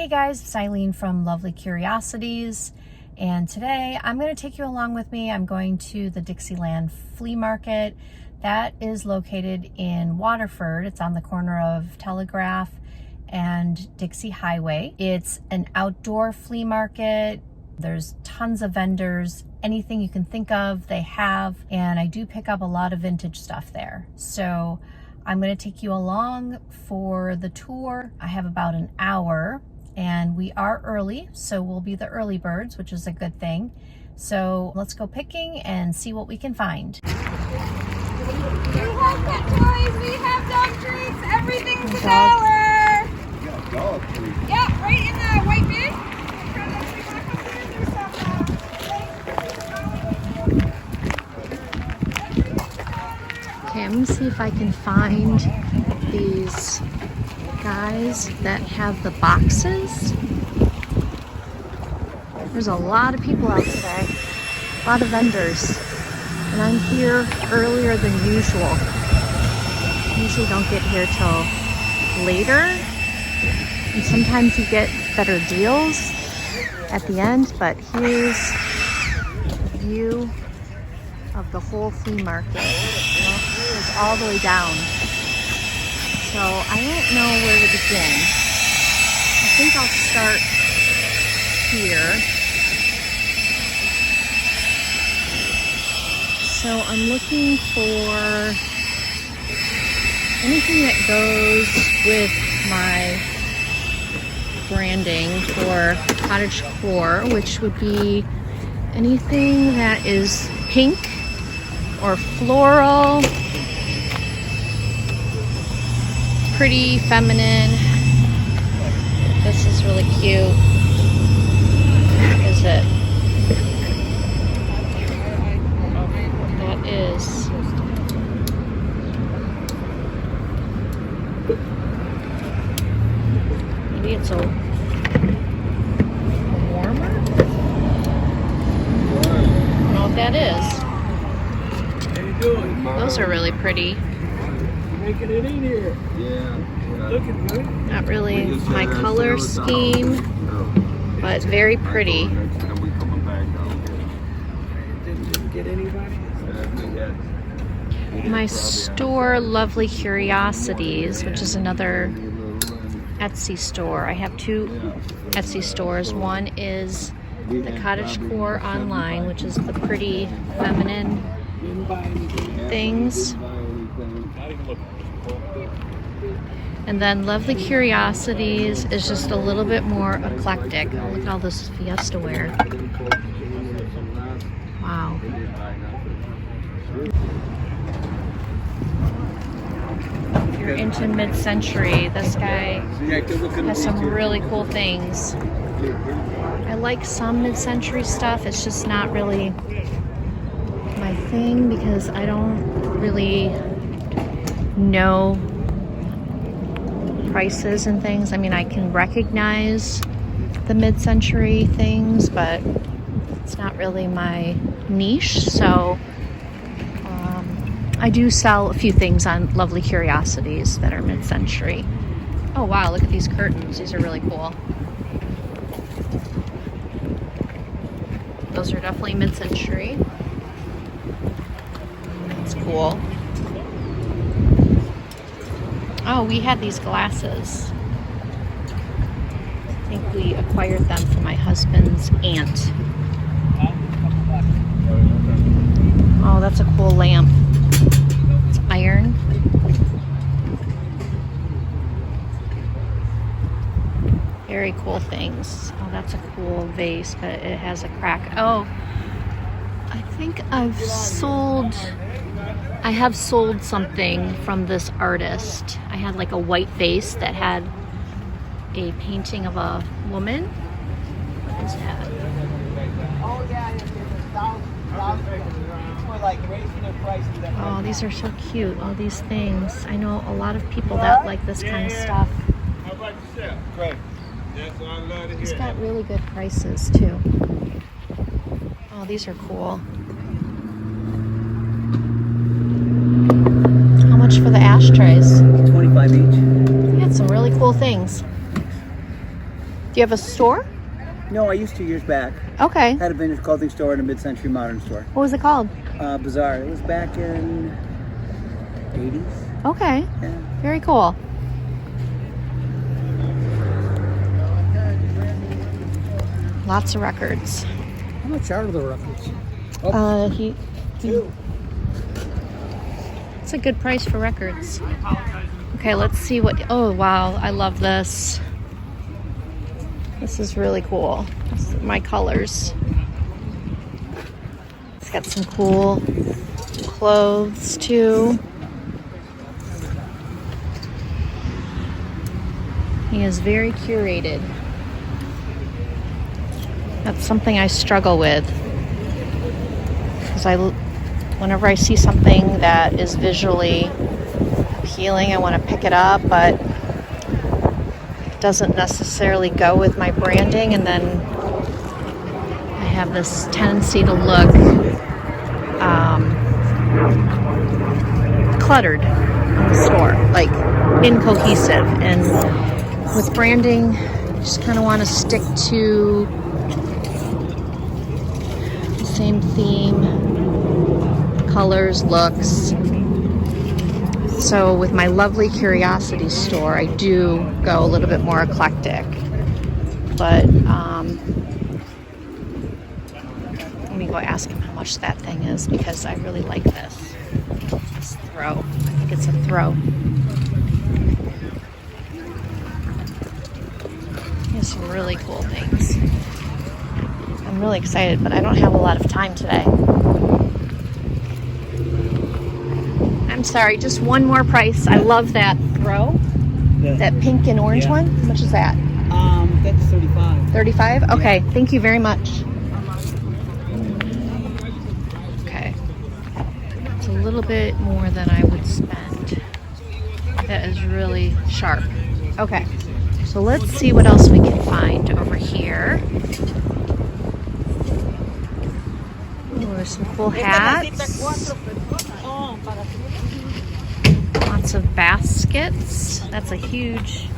Hey guys, it's Eileen from Lovely Curiosities, and today I'm going to take you along with me. I'm going to the Dixieland Flea Market. That is located in Waterford. It's on the corner of Telegraph and Dixie Highway. It's an outdoor flea market. There's tons of vendors, anything you can think of they have, and I do pick up a lot of vintage stuff there. So I'm going to take you along for the tour. I have about an hour. And we are early, so we'll be the early birds, which is a good thing. So let's go picking and see what we can find. We have pet toys, we have dog treats, everything's $1. You got dog treats. Yeah, right in the white bin. Okay, I'm gonna see if I can find these guys that have the boxes. There's a lot of people out today, a lot of vendors, and I'm here earlier than usual. Usually don't get here till later, and sometimes you get better deals at the end, but here's a view of the whole flea market. It goes all the way down. So I don't know where to begin. I think I'll start here. So I'm looking for anything that goes with my branding for cottage core, which would be anything that is pink or floral. Pretty feminine. This is really cute. What is it? That is maybe it's a warmer? I don't know what that is. How you doing? Those are really pretty. Making it in here. Yeah. Looking good. Not really my color scheme, but very pretty. Didn't get anybody? My store, Lovely Curiosities, which is another Etsy store. I have two Etsy stores. One is the Cottage Core online, which is the pretty feminine things. And then Lovely Curiosities is just a little bit more eclectic. Oh, look at all this Fiesta ware. Wow. If you're into mid-century, this guy has some really cool things. I like some mid-century stuff. It's just not really my thing because I don't really know prices and things. I mean, I can recognize the mid-century things, but it's not really my niche. So I do sell a few things on Lovely Curiosities that are mid-century. Oh wow, look at these curtains. These are really cool. Those are definitely mid-century. That's cool. Oh, we had these glasses. I think we acquired them from my husband's aunt. Oh, that's a cool lamp. It's iron. Very cool things. Oh, that's a cool vase, but it has a crack. Oh, I think I have sold something from this artist. I had like a white vase that had a painting of a woman. What is that? Oh, these are so cute. All these things. I know a lot of people that like this kind of stuff. How about yourself? Great. That's what I love to hear. He's got really good prices too. Oh, these are cool. How much for the ashtrays? 25 each. He had some really cool things. you have a store? No, I used to years back. Okay. Had a vintage clothing store and a mid-century modern store. What was it called? Bazaar. It was back in 80s. Okay. Yeah. Very cool. Lots of records. How much are the records? It's a good price for records. Okay, let's see what. Oh wow, I love this. This is really cool. This is my colors. It's got some cool clothes too. He is very curated. That's something I struggle with, because whenever I see something that is visually appealing, I want to pick it up, but it doesn't necessarily go with my branding, and then I have this tendency to look cluttered in the store, like incohesive. And with branding, I just kind of want to stick to the same theme, colors, looks. So with my lovely Curiosity store, I do go a little bit more eclectic. But let me go ask him how much that thing is, because I really like this throw. I think it's a throw. He has some really cool things. I'm really excited, but I don't have a lot of time today. I'm sorry, just one more price. I love that throw. That pink and orange one. How much is that? That's 35. 35? Okay, thank you very much. Okay. It's a little bit more than I would spend. That is really sharp. Okay, so let's see what else we can find over here. Ooh, there's some cool hats. Lots of baskets. That's a huge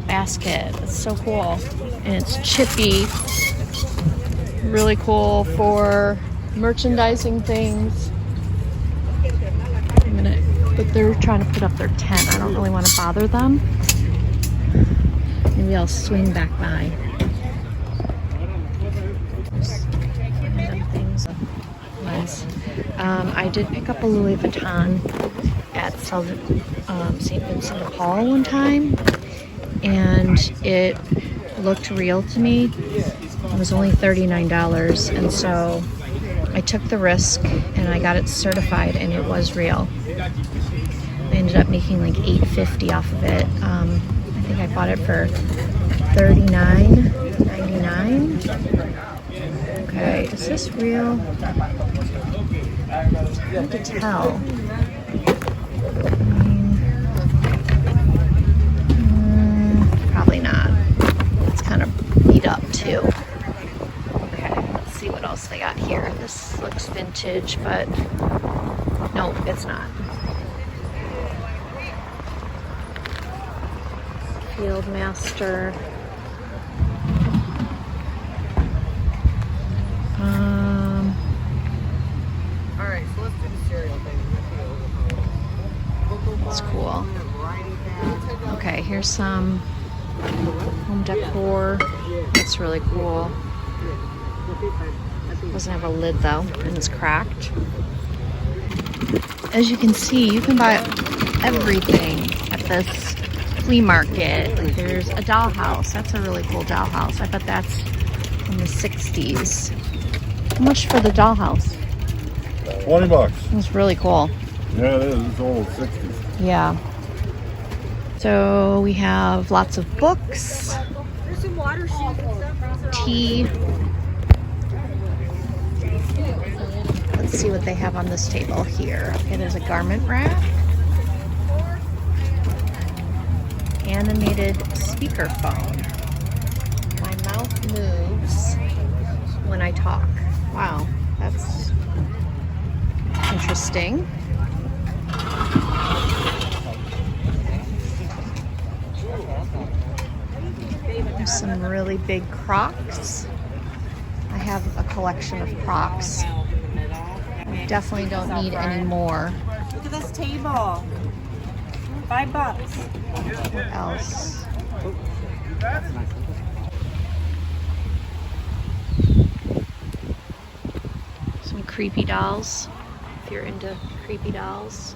basket. It's so cool. And it's chippy. Really cool for merchandising things. But they're trying to put up their tent. I don't really want to bother them. Maybe I'll swing back by. Random things. I did pick up a Louis Vuitton at St. Vincent de Paul one time, and it looked real to me. It was only $39, and so I took the risk and I got it certified, and it was real. I ended up making like $8.50 off of it. I think I bought it for $39.99. Okay, is this real? Hard to tell. Probably not. It's kind of beat up too. Okay, let's see what else they got here. This looks vintage, but no, it's not. Fieldmaster. Alright, so let's do the cereal thing. That's cool. Okay, here's some home decor. That's really cool. Doesn't have a lid though, and it's cracked. As you can see, you can buy everything at this flea market. Like, there's a dollhouse. That's a really cool dollhouse. I bet that's from the 60s. How much for the dollhouse? $20. It's really cool. Yeah, it is. It's old 60s. Yeah. So we have lots of books, There's some water shoes and stuff. tea. Let's see what they have on this table here. Okay, there's a garment rack. Animated speakerphone. My mouth moves when I talk. Wow, that's interesting. There's some really really big Crocs. I have a collection of Crocs. I definitely don't need any more. Look at this table. $5. What else? Some creepy dolls, if you're into creepy dolls.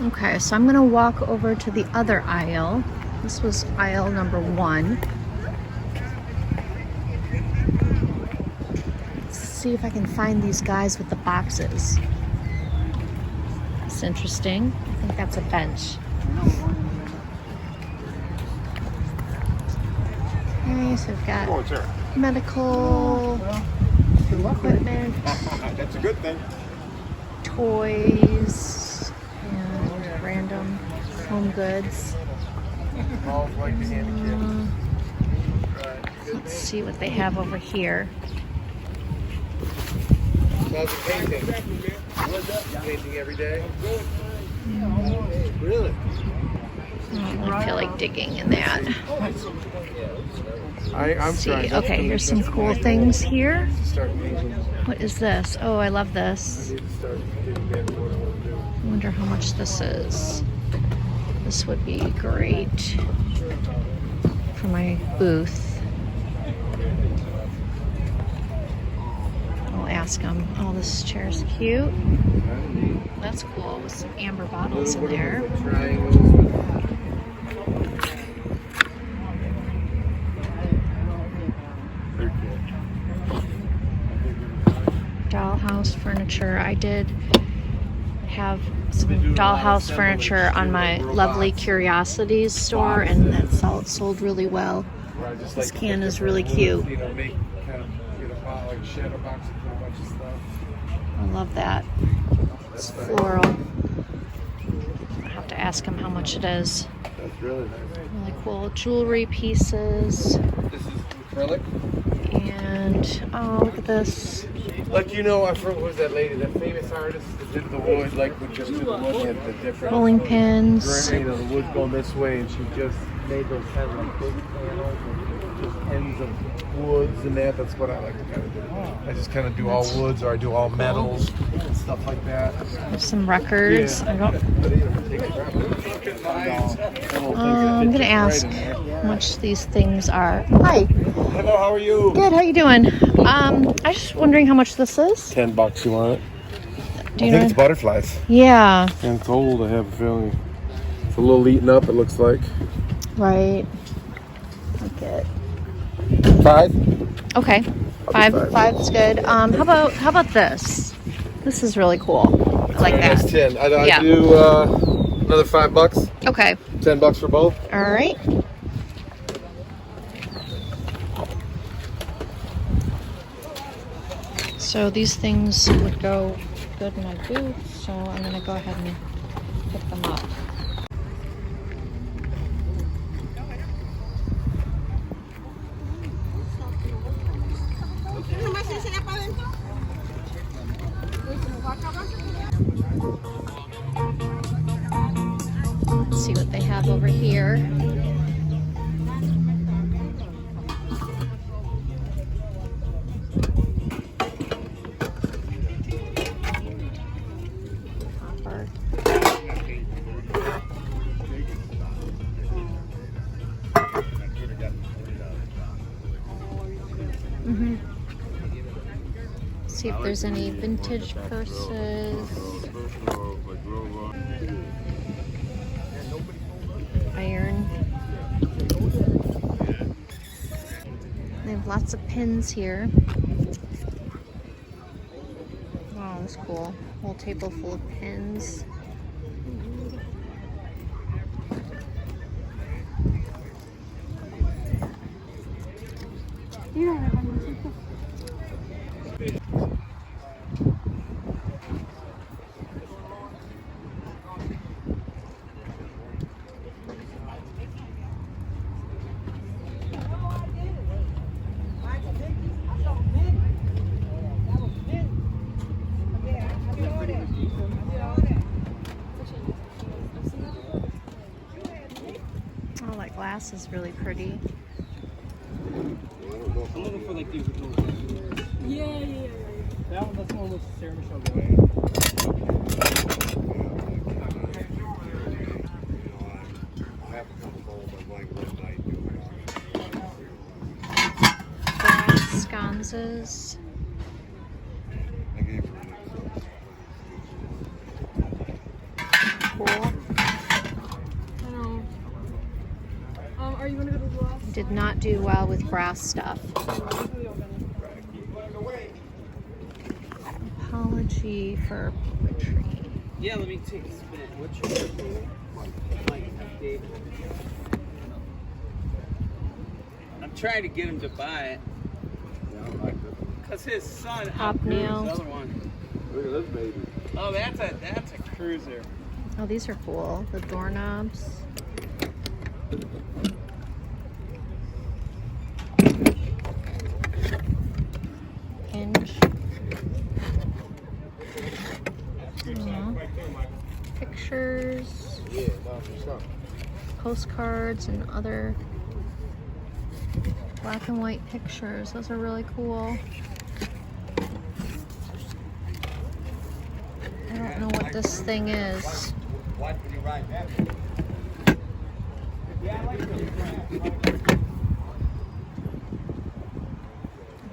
Okay, so I'm gonna walk over to the other aisle. This was aisle number 1. Let's see if I can find these guys with the boxes. That's interesting. I think that's a bench. Okay, so we've got medical equipment. That's a good thing. Toys and random home goods. Let's see what they have over here. Painting. Painting every day. Really? I feel like digging in that. I'm See, trying. okay, here's some cool things here. Start painting. What is this? Oh, I love this. Start getting back to what I want to do. I wonder how much this is. This would be great for my booth. I'll ask them. Oh, this chair is cute. That's cool with some amber bottles in there. Dollhouse furniture. I did have some dollhouse furniture on my Lovely Curiosities store, and that sold really well. This can is really cute. You know, make kind of get a box, like a shadow box and put a bunch of stuff. I love that. It's floral. I have to ask him how much it is. That's really nice. Really cool jewelry pieces. This is acrylic. And oh, look at this. Like, you know, I forgot, what was that lady, that famous artist that did the wood, like would just do the wood and the different, Bowling pins. you know, the wood going this way, and she just made those kind of like big panels and just ends of woods and that. That's what I like to kind of do. I just kind of do all woods, or I do all metals and stuff like that. There's some records. Yeah. I don't. I'm gonna ask how much these things are. Hi. Hello, how are you? Good. How you doing? I'm just wondering how much this is. $10, you want it? Do you I think know? it's butterflies. Yeah. And it's old, I have a feeling. It's a little eaten up, it looks like. Right. Okay. 5? Okay. Five. Five's good. How about this? This is really cool. I like That's that. 10. I Yeah. do another $5. Okay. $10 for both. All right. So these things would go good in my booth, so I'm gonna go ahead and pick them up. Let's see what they have over here. See if there's any vintage purses. Iron. They have lots of pins here. Wow, that's cool. Whole table full of pins. You don't have one. Oh, that glass is really pretty. I'm looking for like these. Yeah. That one, that's the one with Sarah Michelle Gellar. Glass sconces. Cool. I know. Are you gonna go to the glass? Did not do well with brass stuff. Apology for poetry. Yeah, let me take a spin. What's your name? Mike, David. I'm trying to get him to buy it. Cause his son Hobnail. outgrew his other one. Look at this baby. Oh, that's a cruiser. Oh, these are cool. The doorknobs. Hinge. Pictures, postcards, and other black and white pictures. Those are really cool. I don't know what this thing is. I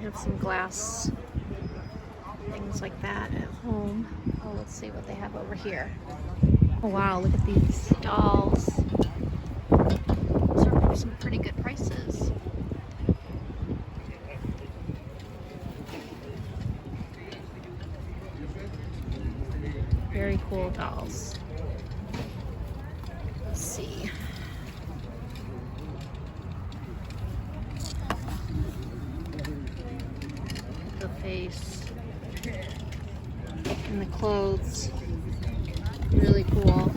have some glass things like that at home. Oh, let's see what they have over here. Oh wow, look at these dolls. Those are some pretty good prices. Very cool dolls. Let's see. The face and the clothes. Really cool.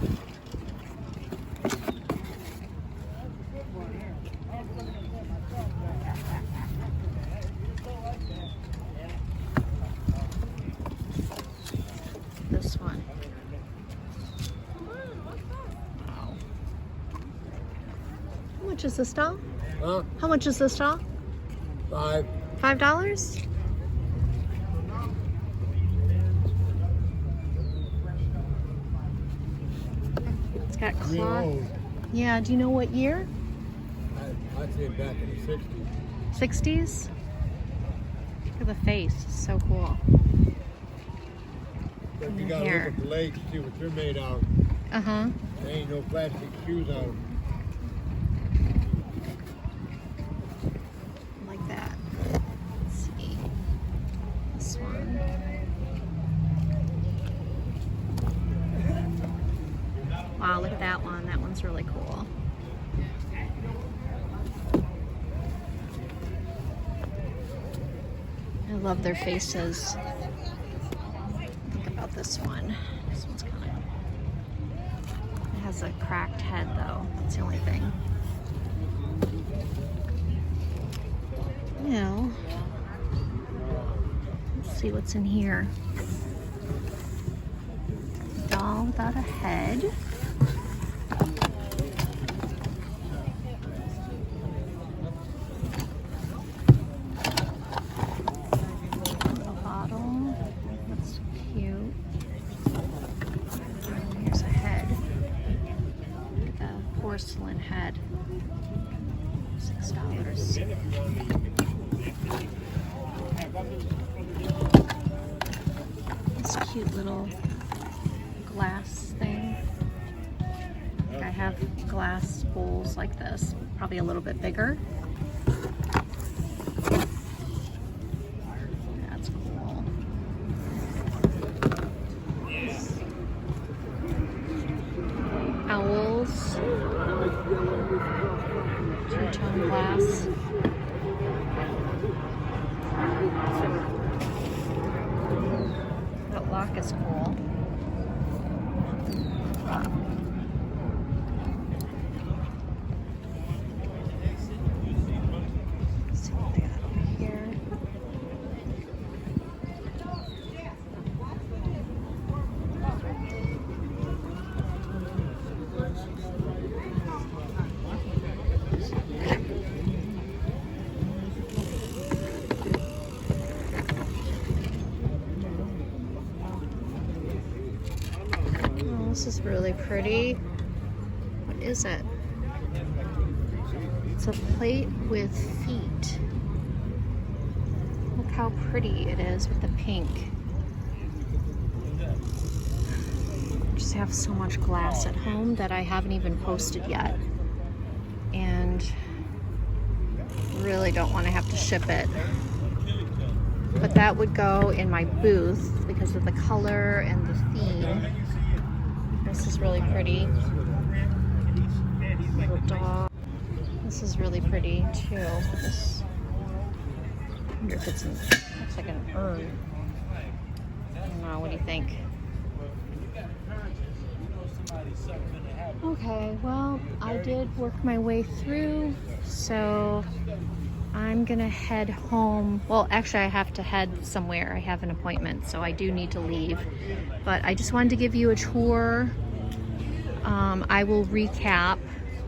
This one. Wow. How much is this doll? Huh? How much is this doll? $5. $5? It's got cloth. Yeah, do you know what year? I'd say back in the 60s. 60s? Look at the face, it's so cool. But you gotta look at the legs, see what they're made out. Uh-huh. There ain't no plastic shoes on them. Like that. Let's see. This one. Wow, look at that one. That one's really cool. I love their faces. Think about this one. This one's kind of... It has a cracked head though. That's the only thing. Now, let's see what's in here. Doll without a head. A bottle. That's cute. And here's a head. Like a porcelain head. $6. This cute little glass thing. I have glass bowls like this, probably a little bit bigger. That's cool. Owls. Two-tone glass. really pretty. What is it? It's a plate with feet. Look how pretty it is with the pink. I just have so much glass at home that I haven't even posted yet. And really don't want to have to ship it. But that would go in my booth because of the color and the theme. This is really pretty. Little dog. This is really pretty too. This, I wonder if it's looks like an urn. I don't know, what do you think? Okay, well, I did work my way through, so I'm gonna head home. Well, actually I have to head somewhere. I have an appointment, so I do need to leave. But I just wanted to give you a tour. I will recap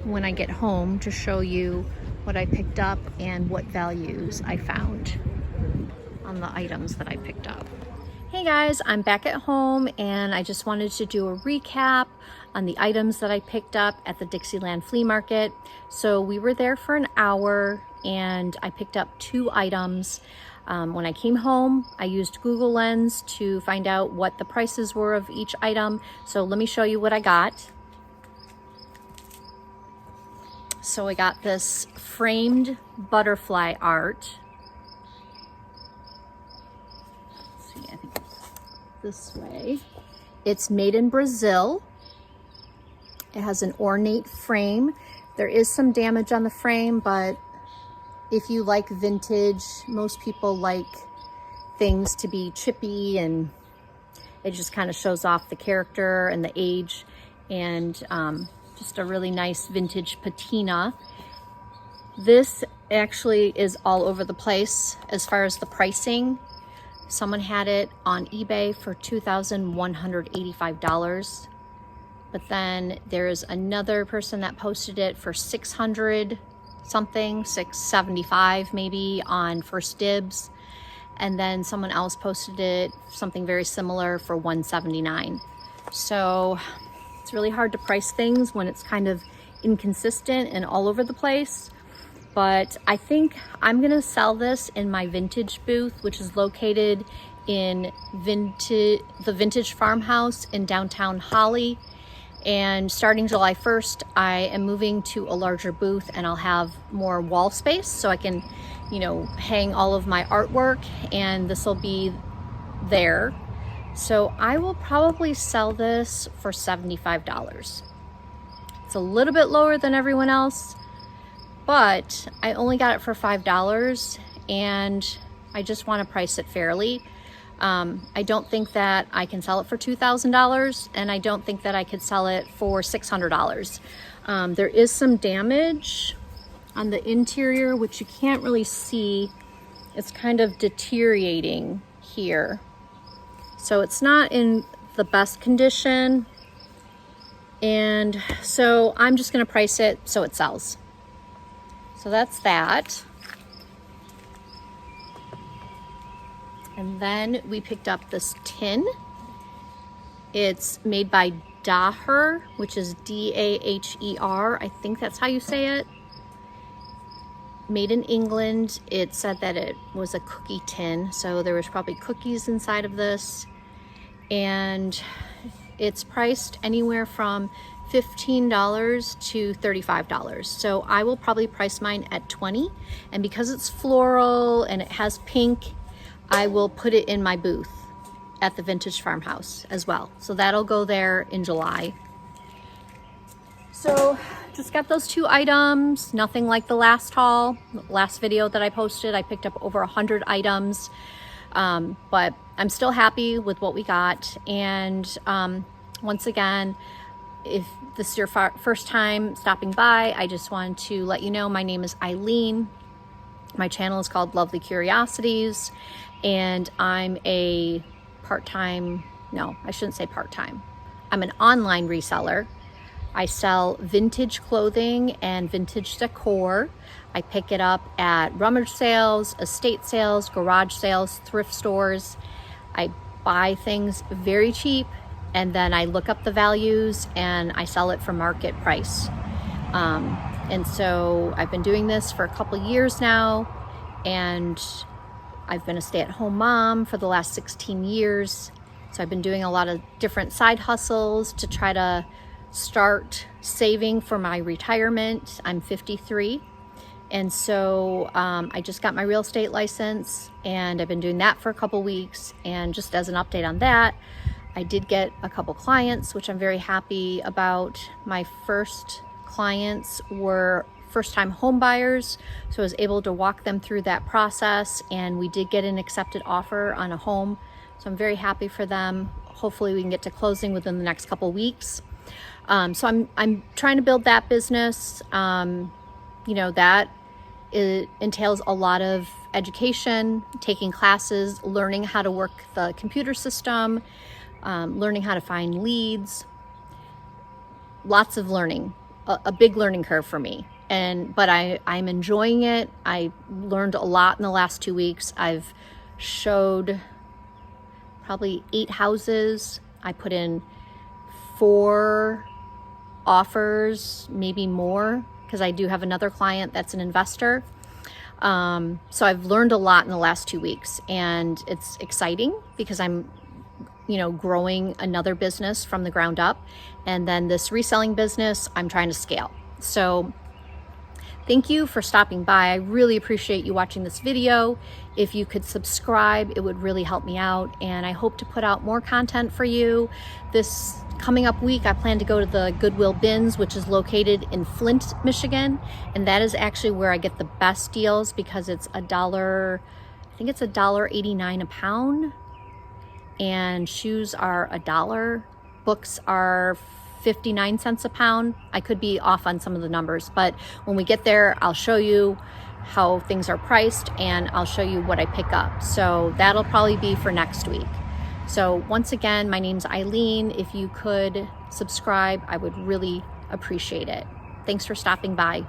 when I get home to show you what I picked up and what values I found on the items that I picked up. Hey guys, I'm back at home and I just wanted to do a recap on the items that I picked up at the Dixieland Flea Market. So we were there for an hour and I picked up 2 items. When I came home, I used Google Lens to find out what the prices were of each item. So let me show you what I got. So I got this framed butterfly art. Let's see, I think it's this way. It's made in Brazil. It has an ornate frame. There is some damage on the frame, but if you like vintage, most people like things to be chippy and it just kind of shows off the character and the age, and just a really nice vintage patina. This actually is all over the place as far as the pricing. Someone had it on eBay for $2,185. But then there's another person that posted it for 600 something, 675 maybe on First Dibs. And then someone else posted it, something very similar, for 179. So it's really hard to price things when it's kind of inconsistent and all over the place. But I think I'm gonna sell this in my vintage booth, which is located in the Vintage Farmhouse in downtown Holly. And starting July 1st, I am moving to a larger booth and I'll have more wall space so I can, you know, hang all of my artwork, and this will be there. So I will probably sell this for $75. It's a little bit lower than everyone else, but I only got it for $5 and I just want to price it fairly. I don't think that I can sell it for $2,000, and I don't think that I could sell it for $600. There is some damage on the interior, which you can't really see. It's kind of deteriorating here. So it's not in the best condition. And so I'm just gonna price it so it sells. So that's that. And then we picked up this tin. It's made by Daher, which is D-A-H-E-R. I think that's how you say it. Made in England. It said that it was a cookie tin, so there was probably cookies inside of this. And it's priced anywhere from $15 to $35. So I will probably price mine at $20. And because it's floral and it has pink, I will put it in my booth at the Vintage Farmhouse as well. So that'll go there in July. So just got those 2 items, nothing like the last haul, last video that I posted. I picked up over 100 items, but I'm still happy with what we got. And once again, if this is your first time stopping by, I just wanted to let you know my name is Eileen. My channel is called Lovely Curiosities, and I'm a part-time, no, I shouldn't say part-time. I'm an online reseller. I sell vintage clothing and vintage decor. I pick it up at rummage sales, estate sales, garage sales, thrift stores. I buy things very cheap and then I look up the values and I sell it for market price. And so I've been doing this for a couple years now, and I've been a stay-at-home mom for the last 16 years. So I've been doing a lot of different side hustles to try to start saving for my retirement. I'm 53. And so I just got my real estate license, and I've been doing that for a couple weeks. And just as an update on that, I did get a couple clients, which I'm very happy about. My first clients were first-time home buyers, so I was able to walk them through that process, and we did get an accepted offer on a home. So I'm very happy for them. Hopefully we can get to closing within the next couple weeks. So I'm trying to build that business. That it entails a lot of education, taking classes, learning how to work the computer system, learning how to find leads. Lots of learning, a big learning curve for me. But I'm enjoying it. I learned a lot in the last 2 weeks. I've showed probably 8 houses. I put in 4 offers, maybe more, because I do have another client that's an investor. So I've learned a lot in the last 2 weeks, and it's exciting because I'm growing another business from the ground up. And then this reselling business, I'm trying to scale. So thank you for stopping by. I really appreciate you watching this video. If you could subscribe, it would really help me out. And I hope to put out more content for you. This coming up week, I plan to go to the Goodwill Bins, which is located in Flint, Michigan. And that is actually where I get the best deals, because it's $1, I think it's $1.89 a pound. And shoes are $1. Books are 59 cents a pound. I could be off on some of the numbers, but when we get there, I'll show you how things are priced, and I'll show you what I pick up. So that'll probably be for next week. So once again, my name's Eileen. If you could subscribe, I would really appreciate it. Thanks for stopping by.